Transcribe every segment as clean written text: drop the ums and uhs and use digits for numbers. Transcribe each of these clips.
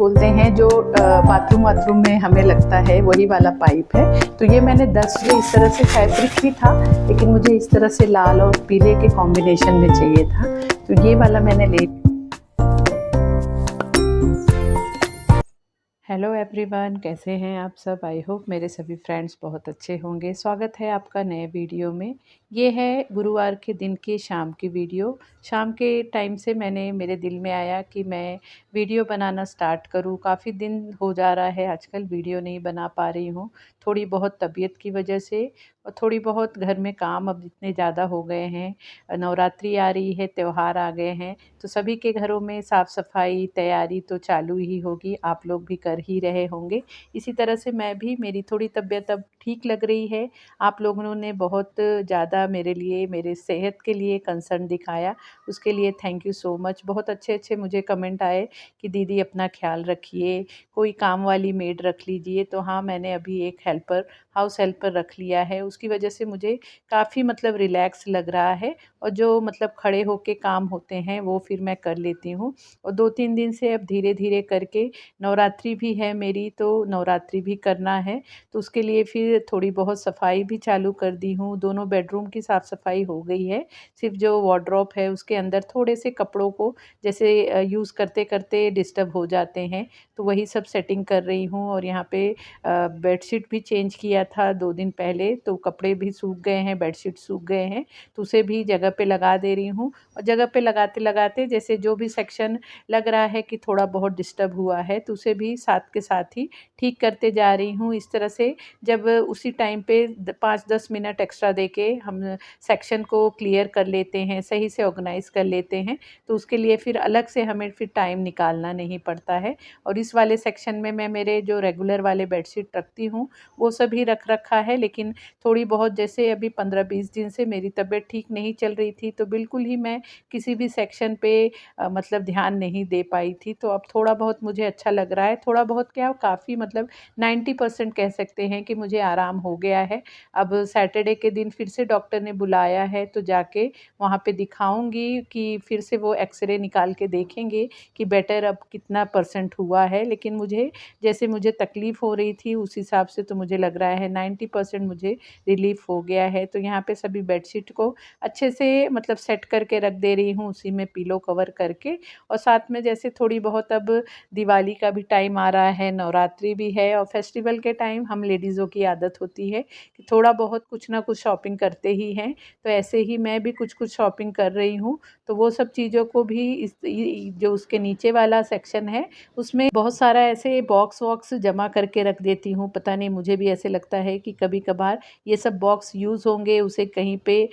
बोलते हैं जो बाथरूम में हमें लगता है वही वाला पाइप है। तो ये मैंने 10 जो इस तरह से फैब्रिक भी था, लेकिन मुझे इस तरह से लाल और पीले के कॉम्बिनेशन में चाहिए था, तो ये वाला मैंने ले। हेलो एवरीवन, कैसे हैं आप सब। आई होप मेरे सभी फ्रेंड्स बहुत अच्छे होंगे। स्वागत है आपका नए वीडियो में। ये है गुरुवार के दिन की शाम की वीडियो। शाम के टाइम से मेरे दिल में आया कि मैं वीडियो बनाना स्टार्ट करूं। काफ़ी दिन हो जा रहा है आजकल वीडियो नहीं बना पा रही हूं, थोड़ी बहुत तबीयत की वजह से और थोड़ी बहुत घर में काम अब इतने ज़्यादा हो गए हैं। नवरात्रि आ रही है, त्यौहार आ गए हैं, तो सभी के घरों में साफ़ सफाई तैयारी तो चालू ही होगी। आप लोग भी कर ही रहे होंगे। इसी तरह से मैं भी, मेरी थोड़ी तबीयत अब ठीक लग रही है। आप लोगों ने बहुत ज़्यादा मेरे लिए, मेरे सेहत के लिए कंसर्न दिखाया, उसके लिए थैंक यू सो मच। बहुत अच्छे अच्छे मुझे कमेंट आए कि दीदी अपना ख्याल रखिए, कोई काम वाली मेड रख लीजिए। तो हाँ, मैंने अभी एक हेल्पर, हाउस हेल्पर रख लिया है। उसकी वजह से मुझे काफ़ी रिलैक्स लग रहा है, और जो खड़े होके काम होते हैं वो फिर मैं कर लेती हूँ। और 2-3 दिन से अब धीरे धीरे करके, नवरात्रि भी है मेरी, तो नवरात्रि भी करना है, तो उसके लिए फिर थोड़ी बहुत सफाई भी चालू कर दी हूँ। दोनों बेडरूम की साफ़ सफाई हो गई है। सिर्फ जो वार्डरोब है उसके अंदर थोड़े से कपड़ों को जैसे यूज़ करते करते डिस्टर्ब हो जाते हैं, तो वही सब सेटिंग कर रही हूँ। और यहाँ पे बेडशीट भी चेंज किया था 2 दिन पहले, तो कपड़े भी सूख गए हैं, बेडशीट सूख गए हैं, तो उसे भी जगह पे लगा दे रही हूँ। और जगह पे लगाते लगाते जैसे जो भी सेक्शन लग रहा है कि थोड़ा बहुत डिस्टर्ब हुआ है, तो उसे भी साथ के साथ ही ठीक करते जा रही हूँ। इस तरह से जब उसी टाइम पे 5-10 मिनट एक्स्ट्रा देके हम सेक्शन को क्लियर कर लेते हैं, सही से ऑर्गेनाइज़ कर लेते हैं, तो उसके लिए फिर अलग से हमें फिर टाइम निकालना नहीं पड़ता है। और इस वाले सेक्शन में मैं मेरे जो रेगुलर वाले बेडशीट रखती हूँ वो सभी रख रखा है, लेकिन थोड़ी बहुत जैसे अभी 15-20 दिन से मेरी तबीयत ठीक नहीं चल रही थी, तो बिल्कुल ही मैं किसी भी सेक्शन पे ध्यान नहीं दे पाई थी। तो अब थोड़ा बहुत मुझे अच्छा लग रहा है, थोड़ा बहुत क्या, काफ़ी 90% कह सकते हैं कि मुझे आराम हो गया है। अब सैटरडे के दिन फिर से डॉक्टर ने बुलाया है, तो जाके वहाँ पे दिखाऊंगी कि फिर से वो एक्सरे निकाल के देखेंगे कि बेटर अब कितना परसेंट हुआ है। लेकिन मुझे जैसे मुझे तकलीफ़ हो रही थी उस हिसाब से तो मुझे लग रहा है 90% मुझे रिलीफ़ हो गया है। तो यहाँ पे सभी बेडशीट को अच्छे से सेट करके रख दे रही हूँ, उसी में पिलो कवर करके। और साथ में जैसे थोड़ी बहुत, अब दिवाली का भी टाइम आ रहा है, नवरात्रि भी है, और फेस्टिवल के टाइम हम लेडीज़ों की आदत होती है कि थोड़ा बहुत कुछ ना कुछ शॉपिंग करते ही हैं। तो ऐसे ही मैं भी कुछ कुछ शॉपिंग कर रही हूँ। तो वो सब चीज़ों को भी जो उसके नीचे वाला सेक्शन है उसमें बहुत सारा ऐसे बॉक्स वॉक्स जमा करके रख देती हूँ। पता नहीं, मुझे भी ऐसे लगता है कि कभी कभार ये सब बॉक्स यूज़ होंगे, उसे कहीं पे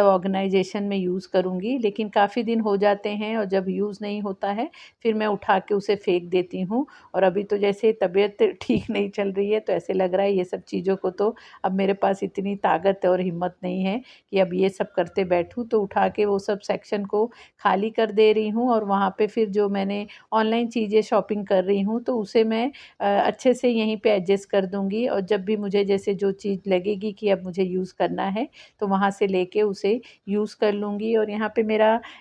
ऑर्गेनाइजेशन में यूज़ करूँगी, लेकिन काफ़ी दिन हो जाते हैं और जब यूज़ नहीं होता है फिर मैं उठा के उसे फेंक देती हूँ। और अभी तो जैसे तबीयत ठीक नहीं चल रही है, तो ऐसे लग रहा है ये सब चीज़ों को तो अब मेरे पास इतनी ताकत और हिम्मत नहीं है कि अब ये सब करते बैठूँ। तो उठा के वो सब सेक्शन को खाली कर दे रही हूँ, और वहाँ पे फिर जो मैंने ऑनलाइन चीज़ें शॉपिंग कर रही हूँ तो उसे मैं अच्छे से यहीं पे एडजस्ट कर दूँगी। और जब भी मुझे जैसे जो चीज़ लगेगी कि अब मुझे यूज़ करना है, तो वहाँ से लेके उसे यूज़ कर लूँगी। और यहाँ पे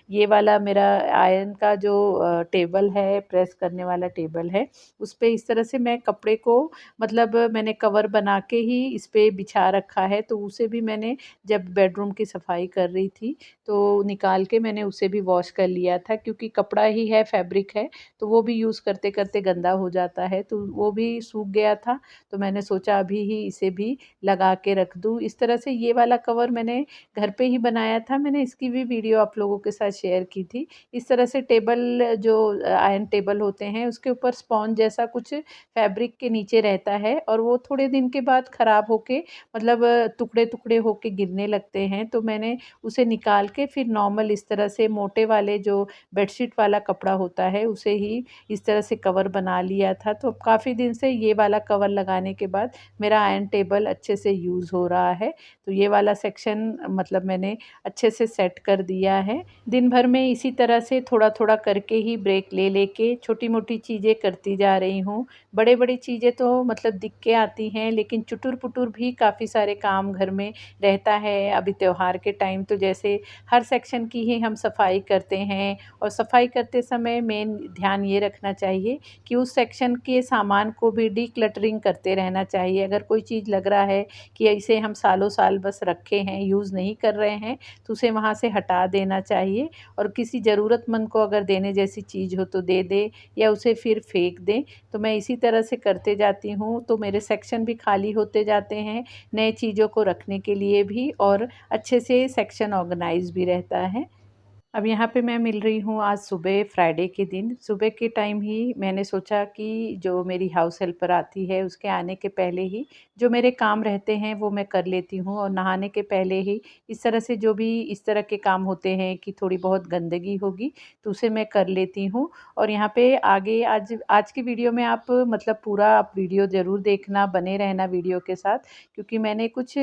ये वाला मेरा आयरन का जो टेबल है, प्रेस करने वाला टेबल है, उस पे इस तरह से मैं कपड़े को मैंने कवर बना के ही इस पे बिछा रखा है। तो उसे भी मैंने जब बेडरूम की सफाई कर रही थी तो निकाल के मैंने उसे भी वॉश कर लिया था, क्योंकि कपड़ा ही है, फैब्रिक है, तो वो भी यूज़ करते करते गंदा हो जाता है, तो वो भी सूख गया था। तो मैंने सोचा अभी ही इसे भी लगा के रख दूँ। इस तरह से ये वाला कवर मैंने घर पे ही बनाया था, मैंने इसकी भी वीडियो आप लोगों के साथ शेयर की थी। इस तरह से टेबल, जो आयरन टेबल होते हैं, उसके ऊपर स्पॉन्ज जैसा कुछ फैब्रिक के नीचे रहता है, और वो थोड़े दिन के बाद ख़राब होके टुकड़े टुकड़े होके गिरने लगते हैं। तो मैंने उसे निकाल के फिर नॉर्मल इस तरह से मोटे वाले जो बेडशीट वाला कपड़ा होता है उसे ही इस तरह से कवर बना लिया था। तो काफ़ी दिन से ये वाला कवर लगाने के बाद मेरा आयरन टेबल अच्छे से यूज़ यूज़ हो रहा है। तो ये वाला सेक्शन मतलब मैंने अच्छे से सेट कर दिया है। दिन भर में इसी तरह से थोड़ा-थोड़ा करके ही ब्रेक ले लेके छोटी-मोटी चीज़ें करती जा रही हूँ। बड़े-बड़ी चीज़ें तो मतलब दिख के आती हैं, लेकिन चुटुर-पुटुर भी काफ़ी सारे काम घर में रहता है। अभी त्योहार के टाइम तो जैसे हर सेक्शन की ही हम सफाई करते हैं, और सफाई करते समय मेन ध्यान ये रखना चाहिए कि उस सेक्शन के सामान को भी डिक्लटरिंग करते रहना चाहिए। अगर कोई चीज़ लग रहा है कि इसे हम सालों साल बस रखे हैं, यूज़ नहीं कर रहे हैं, तो उसे वहाँ से हटा देना चाहिए, और किसी ज़रूरतमंद को अगर देने जैसी चीज़ हो तो दे दें या उसे फिर फेंक दें। तो मैं इसी तरह से करते जाती हूँ, तो मेरे सेक्शन भी खाली होते जाते हैं नए चीज़ों को रखने के लिए भी, और अच्छे से सेक्शन ऑर्गेनाइज़ भी रहता है। अब यहाँ पे मैं मिल रही हूँ आज सुबह, फ्राइडे के दिन। सुबह के टाइम ही मैंने सोचा कि जो मेरी हाउस हेल्पर आती है उसके आने के पहले ही जो मेरे काम रहते हैं वो मैं कर लेती हूँ, और नहाने के पहले ही इस तरह से जो भी इस तरह के काम होते हैं कि थोड़ी बहुत गंदगी होगी तो उसे मैं कर लेती हूँ। और यहाँ पे आगे आज आज की वीडियो में आप मतलब पूरा आप वीडियो ज़रूर देखना, बने रहना वीडियो के साथ, क्योंकि मैंने कुछ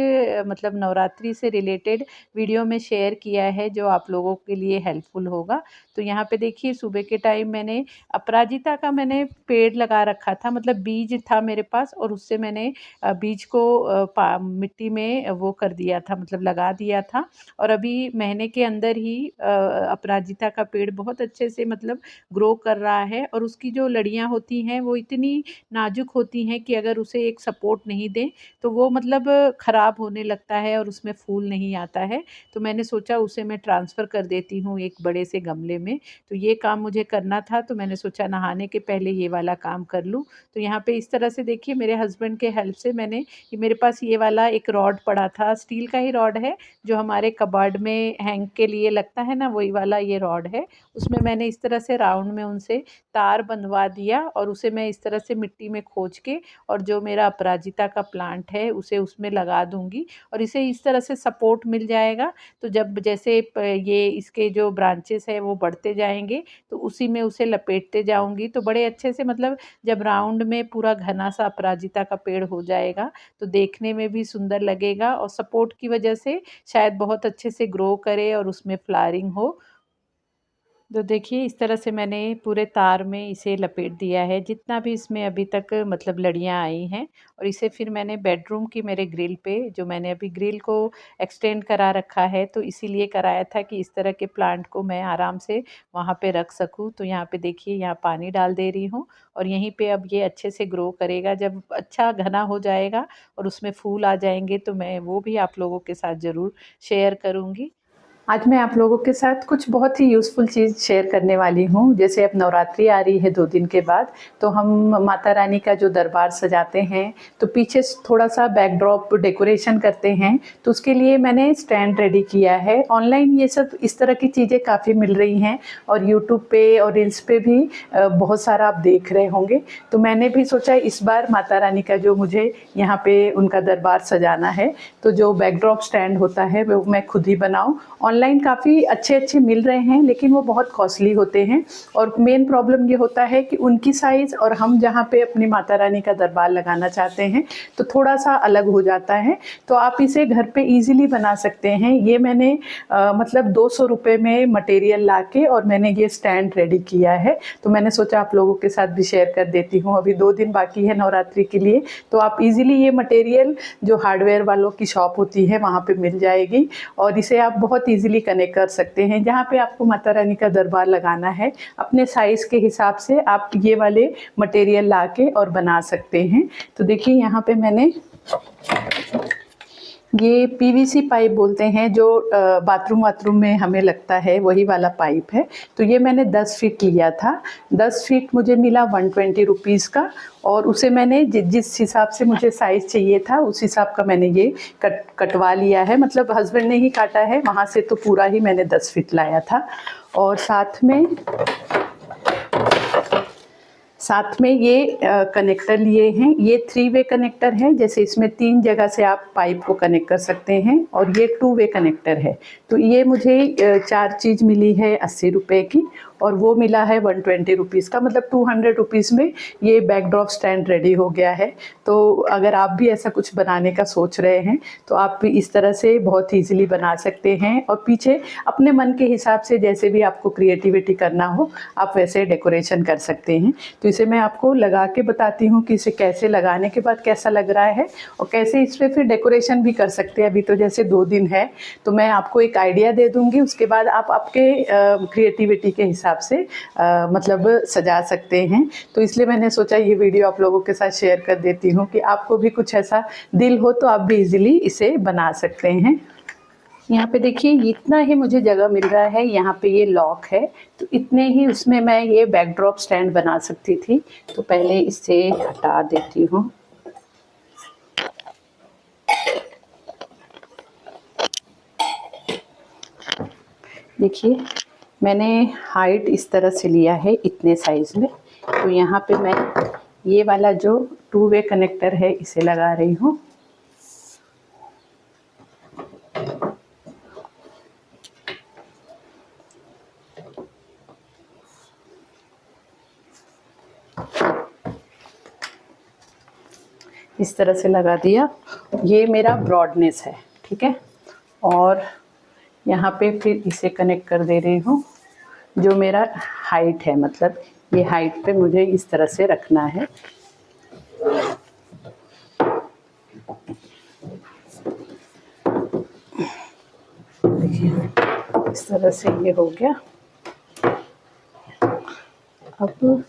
मतलब नवरात्रि से रिलेटेड वीडियो में शेयर किया है जो आप लोगों के लिए हेल्पफुल होगा। तो यहाँ पे देखिए सुबह के टाइम मैंने अपराजिता का मैंने पेड़ लगा रखा था, मतलब बीज था मेरे पास, और उससे मैंने बीज को मिट्टी में वो कर दिया था, मतलब लगा दिया था। और अभी महीने के अंदर ही अपराजिता का पेड़ बहुत अच्छे से मतलब ग्रो कर रहा है, और उसकी जो लड़ियाँ होती हैं वो इतनी नाजुक होती हैं कि अगर उसे एक सपोर्ट नहीं दें तो वो मतलब ख़राब होने लगता है और उसमें फूल नहीं आता है। तो मैंने सोचा उसे मैं ट्रांसफ़र कर देती हूँ एक बड़े से गमले में। तो ये काम मुझे करना था, तो मैंने सोचा नहाने के पहले ये वाला काम कर लूँ। तो यहाँ पे इस तरह से देखिए मेरे हस्बैंड के हेल्प से मैंने ये मेरे पास ये वाला एक रॉड पड़ा था, स्टील का ही रॉड है जो हमारे कबर्ड में हैंग के लिए लगता है ना, वही वाला ये रॉड है। उसमें मैंने इस तरह से राउंड में उनसे तार बंधवा दिया, और उसे मैं इस तरह से मिट्टी में खोज के और जो मेरा अपराजिता का प्लांट है उसे उसमें लगा दूँगी, और इसे इस तरह से सपोर्ट मिल जाएगा। तो जब जैसे ये इसके जो ब्रांचेस है वो बढ़ते जाएंगे तो उसी में उसे लपेटते जाऊंगी, तो बड़े अच्छे से मतलब जब राउंड में पूरा घना सा अपराजिता का पेड़ हो जाएगा तो देखने में भी सुंदर लगेगा, और सपोर्ट की वजह से शायद बहुत अच्छे से ग्रो करे और उसमें फ्लावरिंग हो। तो देखिए इस तरह से मैंने पूरे तार में इसे लपेट दिया है, जितना भी इसमें अभी तक मतलब लड़ियाँ आई हैं। और इसे फिर मैंने बेडरूम की मेरे ग्रिल पे, जो मैंने अभी ग्रिल को एक्सटेंड करा रखा है तो इसीलिए कराया था कि इस तरह के प्लांट को मैं आराम से वहाँ पे रख सकूँ। तो यहाँ पे देखिए यहाँ पानी डाल दे रही हूँ, और यहीं पे अब ये अच्छे से ग्रो करेगा। जब अच्छा घना हो जाएगा और उसमें फूल आ जाएंगे तो मैं वो भी आप लोगों के साथ ज़रूर शेयर करूँगी। आज मैं आप लोगों के साथ कुछ बहुत ही यूज़फुल चीज़ शेयर करने वाली हूँ। जैसे अब नवरात्रि आ रही है 2 दिन के बाद, तो हम माता रानी का जो दरबार सजाते हैं तो पीछे थोड़ा-सा बैकड्रॉप डेकोरेशन करते हैं, तो उसके लिए मैंने स्टैंड रेडी किया है। ऑनलाइन ये सब इस तरह की चीज़ें काफ़ी मिल रही हैं, और यूट्यूब पे और रील्स पे भी बहुत सारा आप देख रहे होंगे। तो मैंने भी सोचा इस बार माता रानी का जो मुझे यहाँ पे उनका दरबार सजाना है, तो जो बैकड्रॉप स्टैंड होता है वो मैं खुद ही बनाऊँ। ऑनलाइन काफ़ी अच्छे मिल रहे हैं, लेकिन वो बहुत कॉस्टली होते हैं, और मेन प्रॉब्लम ये होता है कि उनकी साइज़ और हम जहाँ पे अपनी माता रानी का दरबार लगाना चाहते हैं तो थोड़ा सा अलग हो जाता है। तो आप इसे घर पे इजीली बना सकते हैं। ये मैंने मतलब 200 रुपये में मटेरियल लाके और मैंने ये स्टैंड रेडी किया है, तो मैंने सोचा आप लोगों के साथ भी शेयर कर देती हूँ। अभी 2 दिन बाकी है नवरात्रि के लिए, तो आप इजीली ये मटेरियल जो हार्डवेयर वालों की शॉप होती है वहाँ पे मिल जाएगी, और इसे आप बहुत ईज़िली कनेक्ट कर सकते हैं। जहाँ पे आपको माता रानी का दरबार लगाना है अपने साइज़ के हिसाब से आप ये वाले मटेरियल लाके और बना सकते हैं। तो देखिए यहाँ पे मैंने ये पीवीसी पाइप बोलते हैं जो बाथरूम में हमें लगता है, वही वाला पाइप है। तो ये मैंने 10 फीट लिया था। 10 फीट मुझे मिला 120 रुपीज़ का, और उसे मैंने जिस हिसाब से मुझे साइज़ चाहिए था उस हिसाब का मैंने ये कटवा लिया है। मतलब हस्बैंड ने ही काटा है, वहाँ से तो पूरा ही मैंने 10 फीट लाया था। और साथ में ये कनेक्टर लिए हैं। ये 3 वे कनेक्टर है, जैसे इसमें 3 जगह से आप पाइप को कनेक्ट कर सकते हैं, और ये 2 वे कनेक्टर है। तो ये मुझे 4 चीज़ मिली है 80 रुपये की, और वो मिला है 120 रुपीज़ का, मतलब 200 रुपीज़ में ये बैकड्रॉप स्टैंड रेडी हो गया है। तो अगर आप भी ऐसा कुछ बनाने का सोच रहे हैं तो आप भी इस तरह से बहुत ईजिली बना सकते हैं, और पीछे अपने मन के हिसाब से जैसे भी आपको क्रिएटिविटी करना हो आप वैसे डेकोरेशन कर सकते हैं। तो इसे मैं आपको लगा के बताती हूँ कि इसे कैसे लगाने के बाद कैसा लग रहा है और कैसे इस पर फिर डेकोरेशन भी कर सकते हैं। अभी तो जैसे 2 दिन है तो मैं आपको एक आइडिया दे दूँगी, उसके बाद आप आपके क्रिएटिविटी के हिसाब से मतलब सजा सकते हैं। तो इसलिए मैंने सोचा ये वीडियो आप लोगों के साथ शेयर कर देती हूँ कि आपको भी कुछ ऐसा दिल हो तो आप भी इजीली इसे बना सकते हैं। यहाँ पे देखिए इतना ही मुझे जगह मिल रहा है, यहाँ पे ये लॉक है तो इतने ही उसमें मैं ये बैकड्रॉप स्टैंड बना सकती थी। तो पहले इसे हटा देती हूँ। देखिए मैंने हाइट इस तरह से लिया है इतने साइज़ में। तो यहाँ पे मैं ये वाला जो 2 वे कनेक्टर है इसे लगा रही हूँ। इस तरह से लगा दिया। ये मेरा ब्रॉडनेस है, ठीक है। और यहाँ पे फिर इसे कनेक्ट कर दे रही हूँ जो मेरा हाइट है, मतलब ये हाइट पे मुझे इस तरह से रखना है। देखिए इस तरह से ये हो गया। अब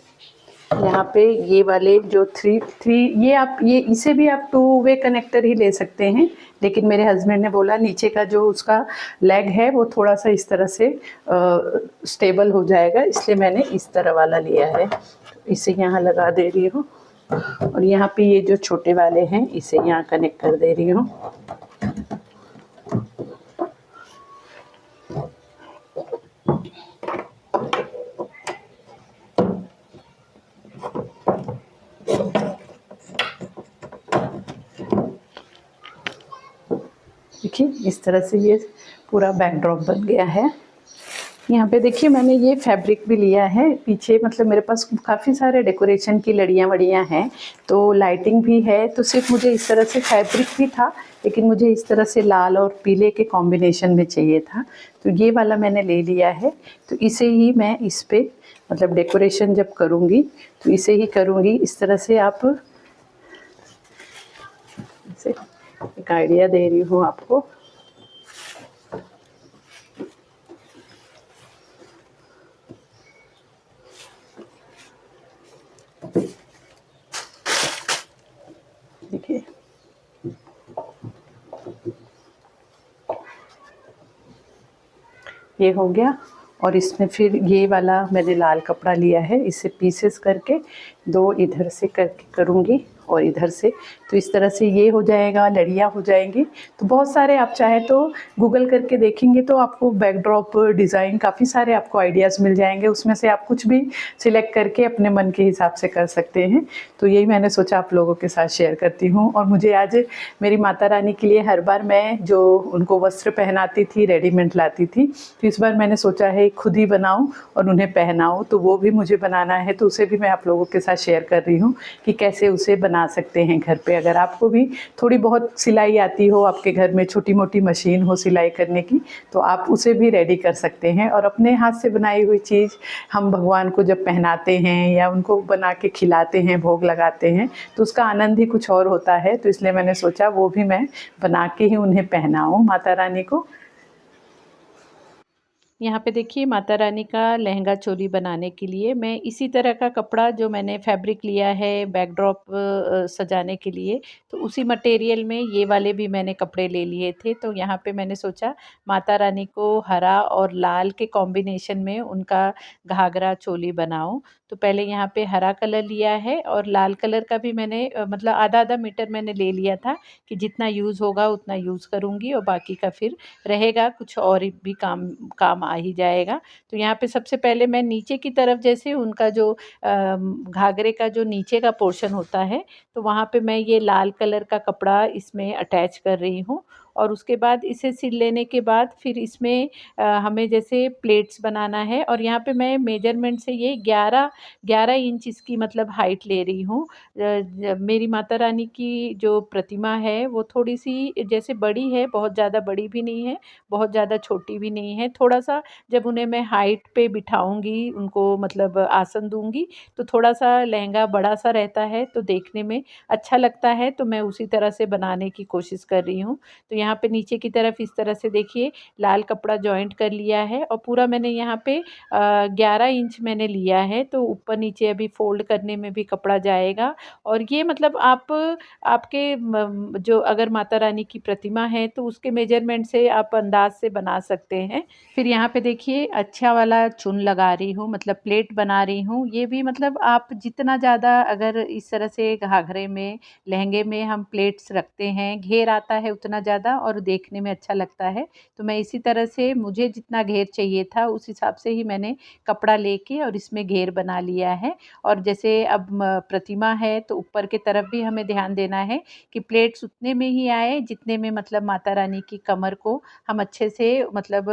यहाँ पे ये वाले जो थ्री ये आप ये इसे भी आप 2 वे कनेक्टर ही ले सकते हैं, लेकिन मेरे हस्बैंड ने बोला नीचे का जो उसका लेग है वो थोड़ा सा इस तरह से स्टेबल हो जाएगा, इसलिए मैंने इस तरह वाला लिया है। तो इसे यहाँ लगा दे रही हूँ और यहाँ पे ये जो छोटे वाले हैं इसे यहाँ कनेक्ट कर दे रही हूँ। देखिए इस तरह से ये पूरा बैकड्रॉप बन गया है। यहाँ पे देखिए मैंने ये फैब्रिक भी लिया है पीछे, मतलब मेरे पास काफ़ी सारे डेकोरेशन की लड़ियाँ वड़ियाँ हैं, तो लाइटिंग भी है। तो सिर्फ मुझे इस तरह से फैब्रिक भी था, लेकिन मुझे इस तरह से लाल और पीले के कॉम्बिनेशन में चाहिए था, तो ये वाला मैंने ले लिया है। तो इसे ही मैं इस पर मतलब डेकोरेशन जब करूँगी तो इसे ही करूँगी। इस तरह से आप इसे एक आइडिया दे रही हूँ आपको। देखिए ये हो गया। और इसमें फिर ये वाला मैंने लाल कपड़ा लिया है, इसे पीसेस करके 2 इधर से करके करूँगी और इधर से, तो इस तरह से ये हो जाएगा, लड़ियाँ हो जाएंगी। तो बहुत सारे आप चाहे तो गूगल करके देखेंगे तो आपको बैकड्रॉप डिज़ाइन काफ़ी सारे आपको आइडियाज़ मिल जाएंगे, उसमें से आप कुछ भी सिलेक्ट करके अपने मन के हिसाब से कर सकते हैं। तो यही मैंने सोचा आप लोगों के साथ शेयर करती हूँ। और मुझे आज मेरी माता रानी के लिए हर बार मैं जो उनको वस्त्र पहनाती थी रेडीमेड लाती थी, तो इस बार मैंने सोचा है खुद ही बनाऊँ और उन्हें पहनाऊँ। तो वो भी मुझे बनाना है, तो उसे भी मैं आप लोगों के साथ शेयर कर रही हूँ कि कैसे उसे बना सकते हैं घर पे। अगर आपको भी थोड़ी बहुत सिलाई आती हो, आपके घर में छोटी मोटी मशीन हो सिलाई करने की, तो आप उसे भी रेडी कर सकते हैं। और अपने हाथ से बनाई हुई चीज़ हम भगवान को जब पहनाते हैं या उनको बना के खिलाते हैं, भोग लगाते हैं, तो उसका आनंद ही कुछ और होता है। तो इसलिए मैंने सोचा वो भी मैं बना के ही उन्हें पहनाऊँ माता रानी को। यहाँ पे देखिए माता रानी का लहंगा चोली बनाने के लिए मैं इसी तरह का कपड़ा जो मैंने फैब्रिक लिया है बैकड्रॉप सजाने के लिए, तो उसी मटेरियल में ये वाले भी मैंने कपड़े ले लिए थे। तो यहाँ पे मैंने सोचा माता रानी को हरा और लाल के कॉम्बिनेशन में उनका घाघरा चोली बनाऊँ। तो पहले यहाँ पे हरा कलर लिया है और लाल कलर का भी मैंने मतलब आधा आधा मीटर मैंने ले लिया था कि जितना यूज़ होगा उतना यूज़ करूँगी और बाकी का फिर रहेगा, कुछ और भी काम आ ही जाएगा। तो यहाँ पे सबसे पहले मैं नीचे की तरफ जैसे उनका जो घाघरे का जो नीचे का पोर्शन होता है, तो वहाँ पे मैं ये लाल कलर का कपड़ा इसमें अटैच कर रही हूँ। और उसके बाद इसे सिल लेने के बाद फिर इसमें हमें जैसे प्लेट्स बनाना है। और यहाँ पे मैं मेजरमेंट से ये 11 इंच इसकी मतलब हाइट ले रही हूँ। मेरी माता रानी की जो प्रतिमा है वो थोड़ी-सी जैसे बड़ी है, बहुत ज़्यादा बड़ी भी नहीं है, बहुत ज़्यादा छोटी भी नहीं है। थोड़ा-सा जब उन्हें मैं हाइट पे बिठाऊँगी, उनको मतलब आसन दूँगी, तो थोड़ा-सा लहंगा बड़ा-सा रहता है, तो देखने में अच्छा लगता है, तो मैं उसी तरह से बनाने की कोशिश कर रही हूँ। तो यहाँ पे नीचे की तरफ इस तरह से देखिए लाल कपड़ा जॉइंट कर लिया है और पूरा मैंने यहाँ पे 11 इंच मैंने लिया है, तो ऊपर-नीचे अभी फ़ोल्ड करने में भी कपड़ा जाएगा। और ये मतलब आप आपके जो अगर माता रानी की प्रतिमा है तो उसके मेजरमेंट से आप अंदाज़ से बना सकते हैं। फिर यहाँ पे देखिए अच्छा वाला चुन लगा रही हूँ, मतलब प्लेट बना रही हूँ। ये भी मतलब आप जितना ज़्यादा अगर इस तरह से घाघरे में, लहंगे में हम प्लेट्स रखते हैं, घेर आता है उतना ज़्यादा और देखने में अच्छा लगता है। तो मैं इसी तरह से मुझे जितना घेर चाहिए था उस हिसाब से ही मैंने कपड़ा लेके और इसमें घेर बना लिया है। और जैसे अब प्रतिमा है तो ऊपर की तरफ भी हमें ध्यान देना है कि प्लेट्स उतने में ही आए जितने में मतलब माता रानी की कमर को हम अच्छे से मतलब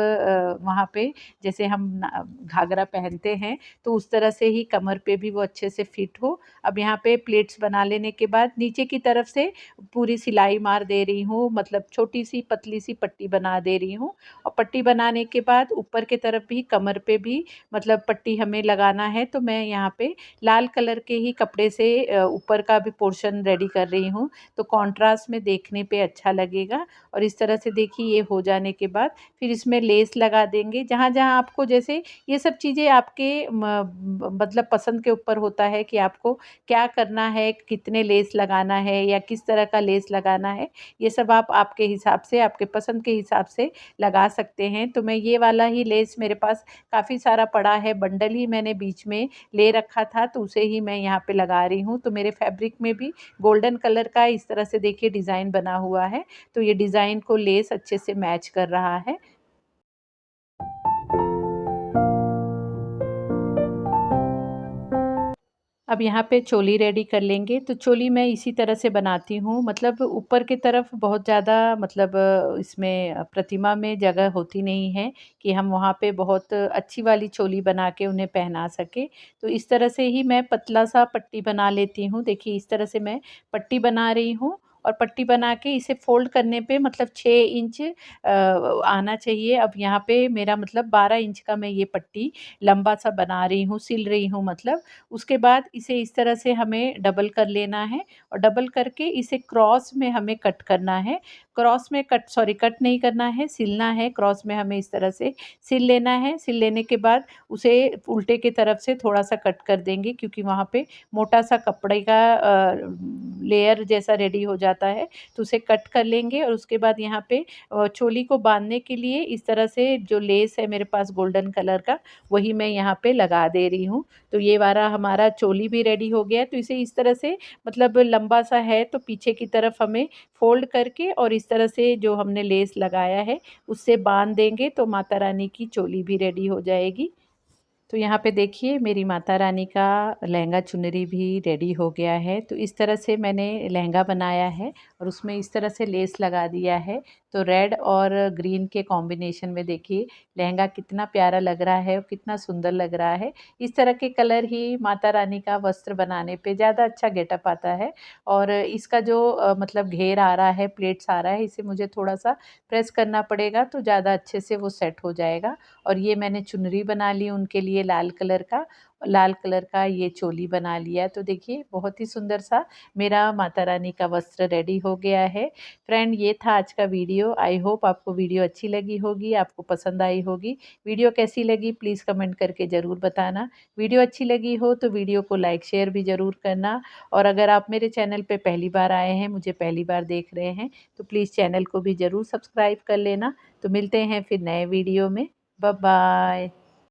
वहाँ पे जैसे हम घाघरा पहनते हैं तो उस तरह से ही कमर पे भी वो अच्छे से फिट हो। अब यहाँ पे प्लेट्स बना लेने के बाद नीचे की तरफ से पूरी सिलाई मार दे रही हूँ, मतलब छोटी सी पतली सी पट्टी बना दे रही हूँ। और पट्टी बनाने के बाद ऊपर की तरफ भी कमर पे भी मतलब पट्टी हमें लगाना है, तो मैं यहाँ पे लाल कलर के ही कपड़े से ऊपर का भी पोर्शन रेडी कर रही हूँ, तो कॉन्ट्रास्ट में देखने पे अच्छा लगेगा। और इस तरह से देखिए ये हो जाने के बाद फिर इसमें लेस लगा देंगे। जहाँ-जहाँ आपको जैसे ये सब चीज़ें आपके मतलब पसंद के ऊपर होता है कि आपको क्या करना है, कितने लेस लगाना है या किस तरह का लेस लगाना है। ये सब आप आपके हिसाब से, आपके पसंद के हिसाब से लगा सकते हैं। तो मैं ये वाला ही लेस मेरे पास काफ़ी सारा पड़ा है, बंडल ही मैंने बीच में ले रखा था तो उसे ही मैं यहाँ पे लगा रही हूँ। तो मेरे फैब्रिक में भी गोल्डन कलर का इस तरह से देखिए डिज़ाइन बना हुआ है, तो ये डिज़ाइन को लेस अच्छे से मैच कर रहा है। अब यहाँ पे चोली रेडी कर लेंगे, तो चोली मैं इसी तरह से बनाती हूँ, मतलब ऊपर की तरफ बहुत ज़्यादा मतलब इसमें प्रतिमा में जगह होती नहीं है कि हम वहाँ पे बहुत अच्छी वाली चोली बना के उन्हें पहना सकें। तो इस तरह से ही मैं पतला सा पट्टी बना लेती हूँ। देखिए इस तरह से मैं पट्टी बना रही हूँ और पट्टी बना के इसे फ़ोल्ड करने पे मतलब 6 इंच आना चाहिए। अब यहाँ पे मेरा मतलब 12 इंच का मैं ये पट्टी लंबा सा बना रही हूँ, सिल रही हूँ मतलब। उसके बाद इसे इस तरह से हमें डबल कर लेना है और डबल करके इसे क्रॉस में हमें कट करना है। क्रॉस में कट नहीं करना है, सिलना है। क्रॉस में हमें इस तरह से सिल लेना है। सिल लेने के बाद उसे उल्टे की तरफ से थोड़ा-सा कट कर देंगे क्योंकि वहाँ पे मोटा-सा कपड़े का लेयर जैसा रेडी हो जाता है, तो उसे कट कर लेंगे। और उसके बाद यहाँ पे चोली को बाँधने के लिए इस तरह से जो लेस है मेरे पास गोल्डन कलर का, वही मैं यहाँ पे लगा दे रही हूँ। तो ये वाला हमारा चोली भी रेडी हो गया है। तो इसे इस तरह से मतलब लंबा सा है तो पीछे की तरफ हमें फ़ोल्ड करके और इस तरह से जो हमने लेस लगाया है उससे बाँध देंगे तो माता रानी की चोली भी रेडी हो जाएगी। तो यहाँ पे देखिए मेरी माता रानी का लहंगा चुनरी भी रेडी हो गया है। तो इस तरह से मैंने लहंगा बनाया है और उसमें इस तरह से लेस लगा दिया है। तो रेड और ग्रीन के कॉम्बिनेशन में देखिए लहंगा कितना प्यारा लग रहा है और कितना सुंदर लग रहा है। इस तरह के कलर ही माता रानी का वस्त्र बनाने पे ज़्यादा अच्छा गेटअप आता है। और इसका जो मतलब घेर आ रहा है, प्लेट्स आ रहा है, इसे मुझे थोड़ा-सा प्रेस करना पड़ेगा तो ज़्यादा अच्छे से वो सेट हो जाएगा। और ये मैंने चुनरी बना ली उनके लिए लाल कलर का ये चोली बना लिया। तो देखिए बहुत ही सुंदर सा मेरा माता रानी का वस्त्र रेडी हो गया है। फ्रेंड ये था आज का वीडियो। आई होप आपको वीडियो अच्छी लगी होगी, आपको पसंद आई होगी। वीडियो कैसी लगी प्लीज़ कमेंट करके ज़रूर बताना। वीडियो अच्छी लगी हो तो वीडियो को लाइक शेयर भी ज़रूर करना। और अगर आप मेरे चैनल पे पहली बार आए हैं, मुझे पहली बार देख रहे हैं, तो प्लीज़ चैनल को भी ज़रूर सब्सक्राइब कर लेना। तो मिलते हैं फिर नए वीडियो में। Bye bye.